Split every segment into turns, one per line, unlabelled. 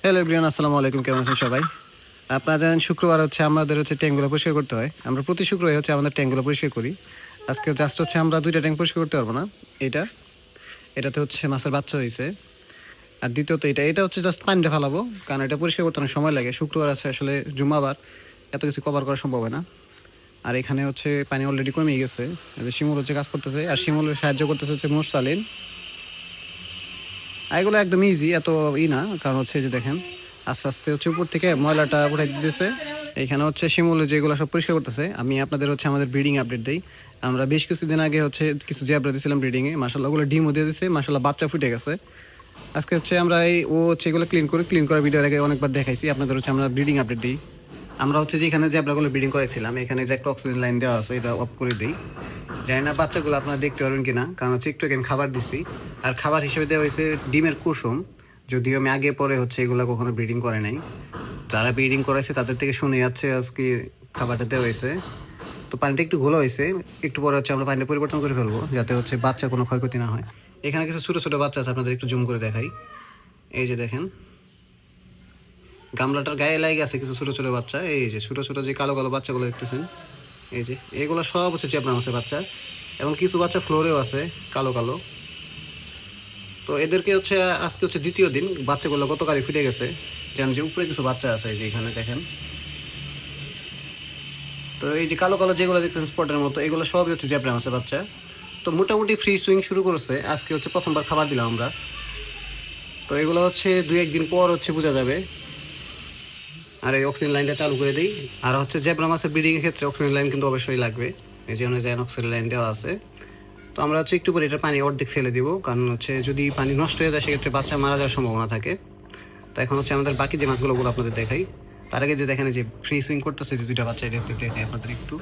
Hello everyone, আসসালামু আলাইকুম। কেমন আছেন সবাই? আপনারা জানেন শুক্রবার হচ্ছে আমাদের ট্যাঙ্কগুলো পরিষ্কার করতে হয়। আমরা প্রতি শুক্রবারে আমাদের ট্যাঙ্কগুলো পরিষ্কার করি। আজকে জাস্ট আমরা ২ টা ট্যাঙ্ক পরিষ্কার করতে পারবো না। এটা, এটাতে মাছের বাচ্চা হইছে। আর দ্বিতীয়ত এটা জাস্ট পানিটা ফালাবো। কারণ এটা পরিষ্কার করতে অনেক সময় লাগে। শুক্রবার আছে, আসলে জুম্মাবার, এত কিছু কভার করা সম্ভব হয় না। আর এখানে পানি অলরেডি কমে গেছে। এই যে শিমুল কাজ করতেছে, আর শিমুলের সাহায্য করতেছে মুরসালিন। আর এগুলো একদম ইজি, এত না। কারণ এই যে দেখেন, আস্তে আস্তে উপর থেকে ময়লাটা উঠাই দিতেছে। এইখানে শিমুল যেগুলো সব পরিষ্কার করতেছে। আমি আপনাদের আমাদের ব্রিডিং আপডেট দেই। আমরা বেশ কিছুদিন আগে কিছু জ্যাবরা দিয়েছিলাম ব্রিডিং এ, মাশাআল্লাহ ওগুলো ডিমও দিয়ে দিছে, মাশাআল্লাহ বাচ্চা ফুটে গেছে। আজকে আমরা এগুলো ক্লিন করার ভিডিওর আগে অনেকবার দেখাইছি আপনাদের। আমরা ব্রিডিং আপডেট দিই। আমরা যেখানে জ্যাবরাগুলো ব্রিডিং করেছিলাম, এখানে যে একটা অক্সিজেন লাইন দেওয়া আছে, এটা অফ করে দিই। জানি না বাচ্চাগুলো আপনারা দেখতে পারবেন কিনা, কারণ একটু আমি খাবার দিছি। আর খাবার হিসেবে দেওয়া হয়েছে ডিমের কুসুম। যদিও আমি আগে পরে এগুলো কখনো ব্রিডিং করে নাই। যারা ব্রিডিং করেছে তাদের থেকে শুনে যাচ্ছে আজকে খাবারটা দেওয়া হয়েছে। তো পানিটা একটু ঘোলা হয়েছে, একটু পরে আমরা পানিটা পরিবর্তন করে ফেলবো, যাতে বাচ্চার কোনো ক্ষয়ক্ষতি না হয়। এখানে কিছু ছোটো ছোটো বাচ্চা আছে, আপনাদের একটু জুম করে দেখাই। এই যে দেখেন, গামলাটার গায়ে লাগে আছে কিছু ছোটো ছোটো বাচ্চা। এই যে ছোটো ছোটো যে কালো কালো বাচ্চাগুলো দেখতেছেন, এই যে এগুলো সব চেপড়া মাছের বাচ্চা। এবং কিছু বাচ্চা ফ্লোরেও আছে কালো কালো। তো এদেরকে আজকে দ্বিতীয় দিন। বাচ্চাগুলো গতকালই ফুটে গেছে। যেন যে উপরে কিছু বাচ্চা আছে, এই যে এখানে দেখেন। তো এই যে কালো কালো যেগুলো দেখতেছেন স্পটের মতো, এগুলো সবই জ্যাবরা মাছের বাচ্চা। তো মোটামুটি ফ্রি সুইং শুরু করেছে। আজকে প্রথমবার খাবার দিলাম আমরা। তো এগুলো 2-1 দিন পর বোঝা যাবে। আর এই অক্সিজেন লাইনটা চালু করে দিই। আর জ্যাবরা মাছের ব্রিডিং এর ক্ষেত্রে অক্সিজেন লাইন কিন্তু অবশ্যই লাগবে। এই যে অনুযায়ী অক্সিজেন লাইন দেওয়া আছে। তো আমরা একটু পরে এটা পানি অর্ধেক ফেলে দিব, কারণ যদি পানি নষ্ট হয়ে যায় সেক্ষেত্রে বাচ্চা মারা যাওয়ার সম্ভাবনা থাকে। তো এখন আমাদের বাকি যে মাছগুলো আপনাদের দেখাই। তার আগে যে দেখেন, যে ফ্রি সুইং করতেছে যে 2টা বাচ্চা, এটা দেখাই আপনাদের একটু।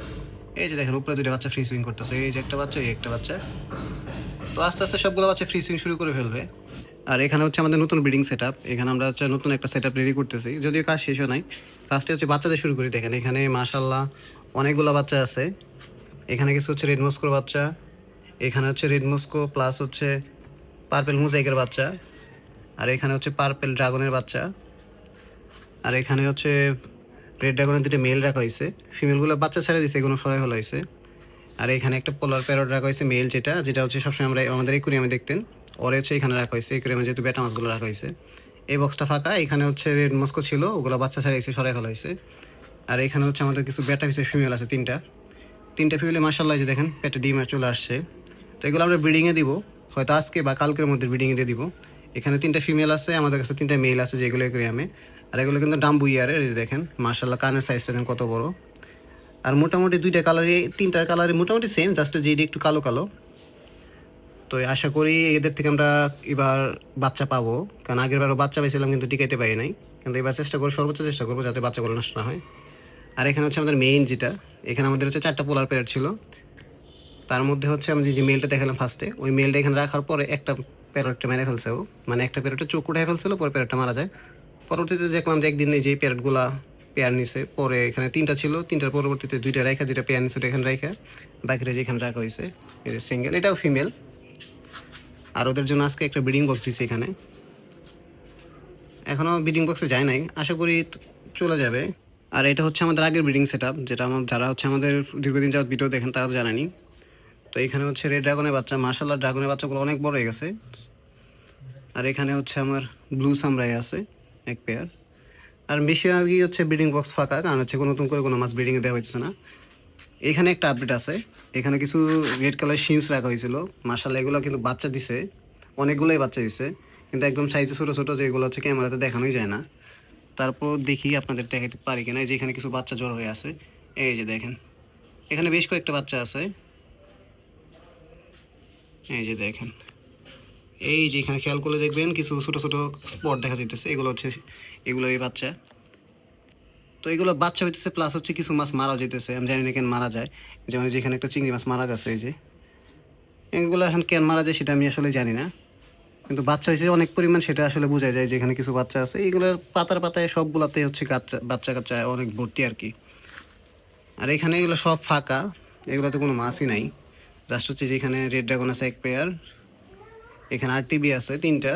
এই যে দেখেন, উপরে 2টা বাচ্চা ফ্রি সুইং করতেছে। এই যে একটা বাচ্চা, এই একটা বাচ্চা। তো আস্তে আস্তে সবগুলো বাচ্চা ফ্রি সুইং শুরু করে ফেলবে। আর এখানে আমাদের নতুন ব্রিডিং সেট আপ। এখানে আমরা নতুন একটা সেট আপ রেডি করতেছি, যদিও কাজ শেষ হয় নাই। ফার্স্টে বাচ্চাদের শুরু করি। দেখেন এখানে মাশাআল্লাহ অনেকগুলো বাচ্চা আছে। এখানে কিছু রেড মস্কোর বাচ্চা, এখানে রেড মস্কো প্লাস পার্পেল মোজাইকের বাচ্চা, আর এখানে পার্পেল ড্রাগনের বাচ্চা, আর এখানে রেড ড্রাগনের 2টা মেল রাখা হয়েছে। ফিমেলগুলো বাচ্চা ছেড়ে দিয়েছে, এগুলো সরাই হলো হয়েছে। আর এখানে একটা পোলার প্যারট রাখা হয়েছে মেল, যেটা সবসময় আমরা আমাদের একুরিয়ামে দেখতেন। ওর এখানে রাখা হয়েছে একুরিয়ামে, যেহেতু বেটা মাছগুলো রাখা হয়েছে। এই বক্সটা ফাঁকা। এখানে রেড মস্কো ছিল, ওগুলো বাচ্চা ছেড়ে গেছে, সরাই হলো হয়েছে। আর এখানে আমাদের কিছু বেটা পিসের ফিমেল আছে, 3টা ফিমেলে মাশাআল্লাহ যে দেখেন পেটে ডিম চলে আসছে। তো এগুলো আমরা ব্রিডিংয়ে দিব, হয়তো আজকে বা কালকের মধ্যে ব্রিডিংয়ে দিয়ে দিব। এখানে 3টা ফিমেল আছে, আমাদের কাছে 3টা মেল আছে, যেগুলো একুরিয়ামে। আর এগুলো কিন্তু ডাম্বু ইয়ারের। এই যে দেখেন মাশাআল্লাহ, কানের সাইজটা দেখেন কত বড়। আর মোটামুটি 2টা কালারই, 3টার কালারই মোটামুটি সেম, জাস্ট যেটি একটু কালো কালো। তো আশা করি এদের থেকে আমরা এবার বাচ্চা পাবো, কারণ আগের বারও বাচ্চা পেয়েছিলাম কিন্তু টিকাইতে পারি নাই। কিন্তু এবার সর্বোচ্চ চেষ্টা করবো যাতে বাচ্চাগুলো নষ্ট না হয়। আর এখানে আমাদের মেইন যেটা, এখানে আমাদের 4টা পোলার প্যারট ছিল। তার মধ্যে আমি যে মেলটা দেখালাম ফার্স্টে, ওই মেলটা এখানে রাখার পরে একটা প্যারটটা মেরে ফেলছে ও, মানে একটা প্যারটের চোখ উঠে ফেলছিল, পরে প্যারটটা মারা যায়। পরবর্তীতে দেখলাম যে একদিন যে প্যারটগুলা পেয়ার নিছে, পরে এখানে 3টা ছিল, 3টার পরবর্তীতে 2টা রেখা, যেটা পেয়ার নিছে এখানে রেখা, বাকিটা যেখানে রাখা হয়েছে। এই যে সিঙ্গেল, এটাও ফিমেল। আর ওদের জন্য আজকে একটা ব্রিডিং বক্স দিচ্ছে এখানে। এখনও ব্রিডিং বক্সে যায় নাই, আশা করি চলে যাবে। আর এটা আমাদের আগের ব্রিডিং সেট আপ, যেটা যারা আমাদের দীর্ঘদিন যাওয়ার ভিডিও দেখেন তারা তো জানেনি। তো এখানে রেড ড্রাগনের বাচ্চা, মাশাআল্লাহ ড্রাগনের বাচ্চাগুলো অনেক বড় হয়ে গেছে। আর এখানে আমার ব্লু সামরাই আছে এক পেয়ার। আর বেশিরভাগই ব্রিডিং বক্স ফাঁকা, কারণ কোনো নতুন করে কোনো মাছ ব্রিডিংয়ে দেওয়া হচ্ছে না। এখানে একটা আপডেট আছে, এখানে কিছু রেড কালার শিমস রাখা হয়েছিল। মাশাআল্লাহ এগুলো কিন্তু বাচ্চা দিছে, অনেকগুলোই বাচ্চা দিছে, কিন্তু একদম সাইজে ছোটো ছোটো, যেগুলো ক্যামেরাতে দেখানোই যায় না। তারপর দেখি আপনাদের দেখাতে পারি কিনা। যে এখানে কিছু বাচ্চা জড়ো হয়ে আছে, এই যে দেখেন এখানে বেশ কয়েকটা বাচ্চা আছে। এই যে দেখেন, এই যে এখানে খেয়াল করলে দেখবেন কিছু ছোটো ছোটো স্পট দেখা যাইতেছে, এগুলোরই বাচ্চা। তো এগুলো বাচ্চা হইতেছে, প্লাস কিছু মাছ মারা যেতেছে। আমি জানি না কেন মারা যায়, যেমন যেখানে একটা চিংড়ি মাছ মারা গেছে। এই যে এগুলো এখন কেন মারা যায় সেটা আমি আসলে জানি না, কিন্তু বাচ্চা হয়েছে অনেক পরিমাণ, সেটা আসলে বোঝা যায়। যেখানে কিছু বাচ্চা আছে, এইগুলোর পাতার পাতায় সবগুলাতে বাচ্চা কাচ্চা অনেক ভর্তি আর কি। আর এখানে এগুলো সব ফাঁকা, এগুলোতে কোনো মাছই নাই। জাস্ট যেখানে রেড ড্রাগন আছে এক পেয়ার, এখানে আরটিবি আছে 3টা,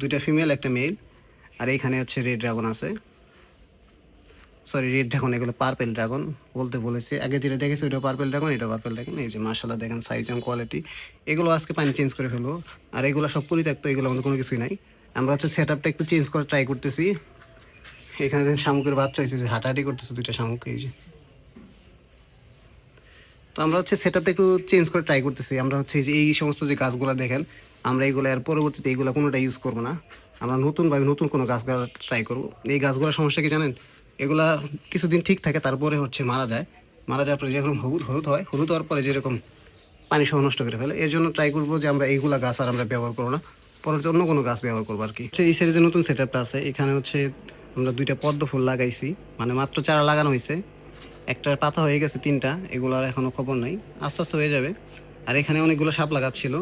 2টা ফিমেল একটা মেল। আর এইখানে হচ্ছে রেড ড্রাগন আছে, সরি রেড ড্রাগন, এগুলো পার্পেল ড্রাগন বলতে বলেছি। আগে যেটা দেখেছি ওইটা পার্পেল ড্রাগন, এটা পার্পেল ড্রাগন। এই যে মাশাআল্লাহ দেখেন সাইজ এবং কোয়ালিটি। এগুলো আজকে পানি চেঞ্জ করে ফেলবো। আর এগুলো সব পরিত্যক্ত, এগুলো আমাদের কোনো কিছুই নাই। আমরা হচ্ছে সেট আপটা একটু চেঞ্জ করে ট্রাই করতেছি। এখানে দেখেন শামুকের বাচ্চা হয়েছে, যে হাঁটাহাঁটি করতেছে দুইটা শামুক, এই যে। তো আমরা হচ্ছে সেট আপটা একটু চেঞ্জ করে ট্রাই করতেছি। আমরা হচ্ছে এই সমস্ত যে গাছগুলো দেখেন, আমরা এইগুলো আর পরবর্তীতে এইগুলো কোনোটা ইউজ করবো না। আমরা নতুনভাবে নতুন কোনো গাছ ট্রাই করবো। এই গাছগুলোর সমস্যা কি জানেন, এগুলা কিছুদিন ঠিক থাকে, তারপরে হচ্ছে মারা যায়। মারা যাওয়ার পরে যেরকম হলুদ হলুদ হয়, হলুদ হওয়ার পরে যেরকম পানি সহ নষ্ট করে ফেলে। এর জন্য ট্রাই করবো যে আমরা এইগুলা গাছ আর আমরা ব্যবহার করবো না, পরবর্তী অন্য কোনো গাছ ব্যবহার করবো আর কি। এই সিরিজে নতুন সেট আপটা আছে। এখানে হচ্ছে আমরা দুইটা পদ্ম ফুল লাগাইছি, মানে মাত্র চারা লাগানো হয়েছে। একটার পাতা হয়ে গেছে 3টা, এগুলো আর এখনও খবর নাই, আস্তে আস্তে হয়ে যাবে। আর এখানে অনেকগুলো শাপলা গাছ ছিল,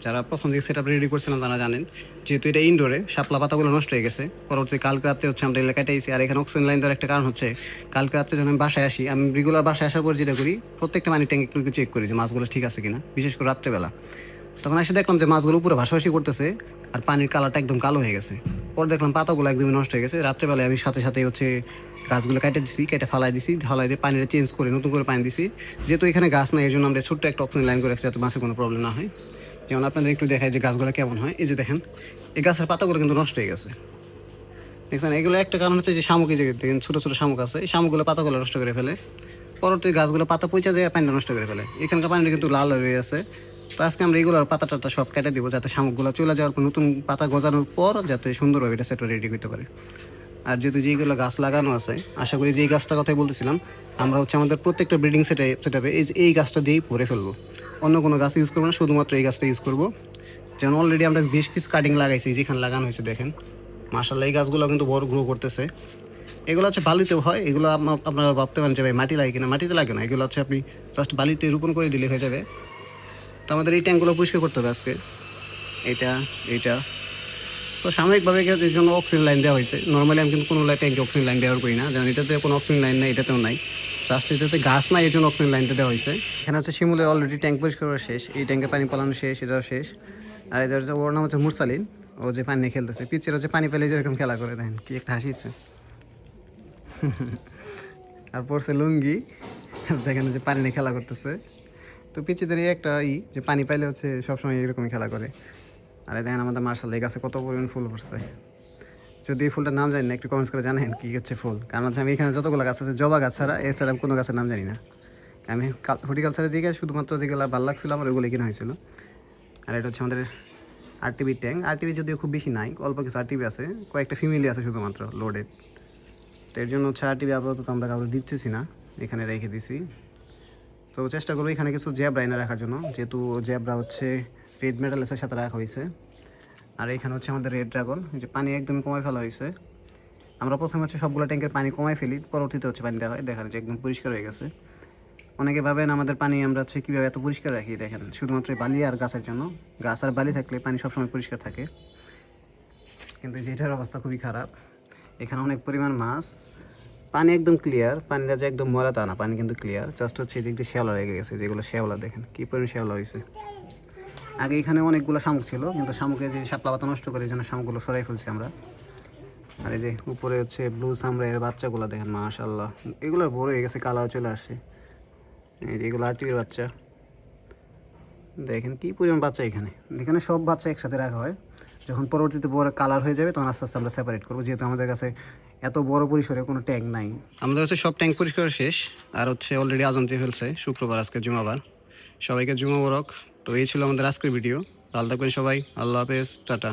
যারা প্রথম দিকে সেট আপ রেডি করছিলাম তারা জানেন। যেহেতু এটা ইনডোরে, শাপলা পাতাগুলো নষ্ট হয়ে গেছে। পরবর্তী কালকে রাতে হচ্ছে আমরা এলাকায় আইছি। আর এখানে অক্সিজেন লাইন দেওয়ার একটা কারণ হচ্ছে, কালকে রাতে যখন আমি বাসায় আসি, আমি রেগুলার বাসায় আসার পর যেটা করি, প্রত্যেকটা পানি ট্যাঙ্ক একটু চেক করি যে মাছগুলো ঠিক আছে কিনা, বিশেষ করে রাত্রেবেলা। তখন এসে দেখলাম যে মাছগুলো উপরে ভাসাভাসি করতেছে, আর পানির কালারটা একদম কালো হয়ে গেছে। পরে দেখলাম পাতাগুলো একদমই নষ্ট হয়ে গেছে। রাত্রেবেলায় আমি সাথে সাথে হচ্ছে গাছগুলো কেটে দিছি, কেটে ফালাই দিছি, ফালাই দিয়ে পানিটা চেঞ্জ করে নতুন করে পানি দিছি। যেহেতু এখানে গাছ নাই, এই জন্য আমরা ছোট্ট একটা অক্সিজেন লাইন করে রাখছি, যাতে মাছের কোনো প্রবলেম না হয়। যেমন আপনাদের একটু দেখায় যে গাছগুলো কেমন হয়। এই যে দেখেন, এই গাছের পাতাগুলো কিন্তু নষ্ট হয়ে গেছে, দেখছেন। এগুলো একটা কারণ হচ্ছে যে শামুক, এই যে দেখেন ছোটো ছোটো শামুক আছে, এই শামুকগুলো পাতাগুলো নষ্ট করে ফেলে। পরবর্তী গাছগুলো পাতা পচা যায়, পানিটা নষ্ট করে ফেলে। এখানকার পানিটা কিন্তু লাল হয়ে আছে। তো আজকে আমরা এইগুলোর পাতা টাতা সব কেটে দিব, যাতে শামুকগুলো চলে যাওয়ার পর নতুন পাতা গজানোর পর যাতে সুন্দরভাবে এটা সেট রেডি করতে পারে। আর যেহেতু যেইগুলো গাছ লাগানো আছে, আশা করি যেই গাছটার কথাই বলতেছিলাম, আমরা হচ্ছে আমাদের প্রত্যেকটা ব্রিডিং সেটআপে এই গাছটা দিয়েই ভরে ফেলবো। অন্য কোনো গাছ ইউজ করবো না, শুধুমাত্র এই গাছটা ইউজ করবো। যেমন অলরেডি আমরা বেশ কিছু কাটিং লাগাইছি, যেখানে লাগানো হয়েছে দেখেন। মাশাআল্লাহ এই গাছগুলো কিন্তু বড় গ্রো করতেছে। এগুলো হচ্ছে বালিতেও হয়। এগুলো আপনারা ভাবতে পারেন যে ভাই মাটি লাগে কিনা, মাটিতে লাগে না। এগুলো হচ্ছে আপনি জাস্ট বালিতে রোপণ করে দিলে হয়ে যাবে। তো আমাদের এই ট্যাঙ্কগুলো পরিষ্কার করতে হবে আজকে, এইটা। তো সাময়িকভাবে এর জন্য অক্সিজেন লাইন দেওয়া হয়েছে। নর্মালি আমি কিন্তু কোনো ট্যাঙ্কে অক্সিজেন লাইন ব্যবহার করি না, যেমন এটাতে কোনো অক্সিজেন লাইন নাই, এটাতেও নাই। জাস্ট এটাতে গাছ নাই, এর জন্য অক্সিজেন লাইনটা দেওয়া হয়েছে। এখানে হচ্ছে শিমুলের অলরেডি ট্যাঙ্ক পরিষ্কার করা শেষ, এই ট্যাঙ্কে পানি পালানো শেষ, এটাও শেষ। আর এদের হচ্ছে ওর নাম হচ্ছে মুরসালিন, ও যে পানি খেলতেছে পিচের, হচ্ছে পানি পেলে যেরকম খেলা করে, দেখেন কি একটা হাসিছে। আর পড়ছে লুঙ্গি, দেখেন যে পানি নিয়ে খেলা করতেছে। তো পিচিদের এই একটা যে পানি পাইলে হচ্ছে সবসময় এরকমই খেলা করে। আর দেখেন আমাদের মাশাআল্লাহ এই গাছে কত পরিমাণ ফুল পড়ছে। যদি এই ফুলটার নাম জানি না, একটু কমেন্টস করে জানেন কি হচ্ছে ফুল। কারণ হচ্ছে আমি এখানে যতগুলো গাছ আছে, জবা গাছ ছাড়া এছাড়া কোনো গাছের নাম জানি না। আমি হর্টিকালচারের দিকে শুধুমাত্র যেগুলো ভালো লাগছিল আমার ওইগুলো কিনা হয়েছিল। আর এটা হচ্ছে আমাদের আরটিভি ট্যাঙ্ক। আরটিভি যদিও খুব বেশি নাই, অল্প কিছু আরটিভি আছে, কয়েকটা ফিমেলি আছে শুধুমাত্র লোডেড। তো এর জন্য হচ্ছে আরটিভি আপাতত আমরা কাউকে দিচ্ছি না, এখানে রেখে দিছি। তো চেষ্টা করবো এখানে কিছু জ্যাবরা এনে রাখার জন্য, যেহেতু জ্যাবরা হচ্ছে রেড মেটালেসের সাথে রাখা হয়েছে। আর এখানে হচ্ছে আমাদের রেড ড্রাগন, যে পানি একদম কমায় ফেলা হয়েছে। আমরা প্রথমে হচ্ছে সবগুলো ট্যাঙ্কের পানি কমায় ফেলি, পরবর্তীতে হচ্ছে পানি দেওয়া হয়। দেখেন যে একদম পরিষ্কার হয়ে গেছে। অনেকে ভাবেন আমাদের পানি আমরা হচ্ছে কীভাবে এত পরিষ্কার রাখি, দেখেন শুধুমাত্র বালি আর গাছের জন্য। গাছ আর বালি থাকলে পানি সবসময় পরিষ্কার থাকে, কিন্তু যেটার অবস্থা খুবই খারাপ। এখানে অনেক পরিমাণ মাছ, পানি একদম ক্লিয়ার, পানিটা যে একদম ময়লা তা না, পানি কিন্তু ক্লিয়ার। জাস্ট হচ্ছে এদিক দিয়ে শ্যাওলা লেগে গেছে, যেগুলো শ্যাওলা দেখেন কী পরিমাণ শ্যাওলা হয়েছে। আগে এখানে অনেকগুলো শামুক ছিল, কিন্তু শামুকে যে শাপলা পাতা নষ্ট করে, এই জন্য শামুকগুলো সরাই ফেলছি আমরা। আর এই যে উপরে হচ্ছে ব্লু সামরা এর বাচ্চাগুলো দেখেন, মাশাআল্লাহ এগুলো বড় হয়ে গেছে, কালার চলে আসছে। এই যে এগুলো আরটিভির বাচ্চা, দেখেন কী পরিমাণ বাচ্চা। এখানে এখানে সব বাচ্চা একসাথে রাখা হয়, যখন পরবর্তীতে বড় কালার হয়ে যাবে তখন আস্তে আস্তে আমরা সেপারেট করবো, যেহেতু আমাদের কাছে এত বড় পরিসরে কোনো ট্যাঙ্ক নাই। আমাদের হচ্ছে সব ট্যাঙ্ক পরিষ্কার শেষ। আর হচ্ছে অলরেডি আজান দিয়ে ফেলছে, শুক্রবার আজকে জুমাবার, সবাইকে জুমা মোবারক। তো এই ছিল আমাদের আজকের ভিডিও। ভালো থাকবেন সবাই, আল্লাহ হাফেজ, টাটা।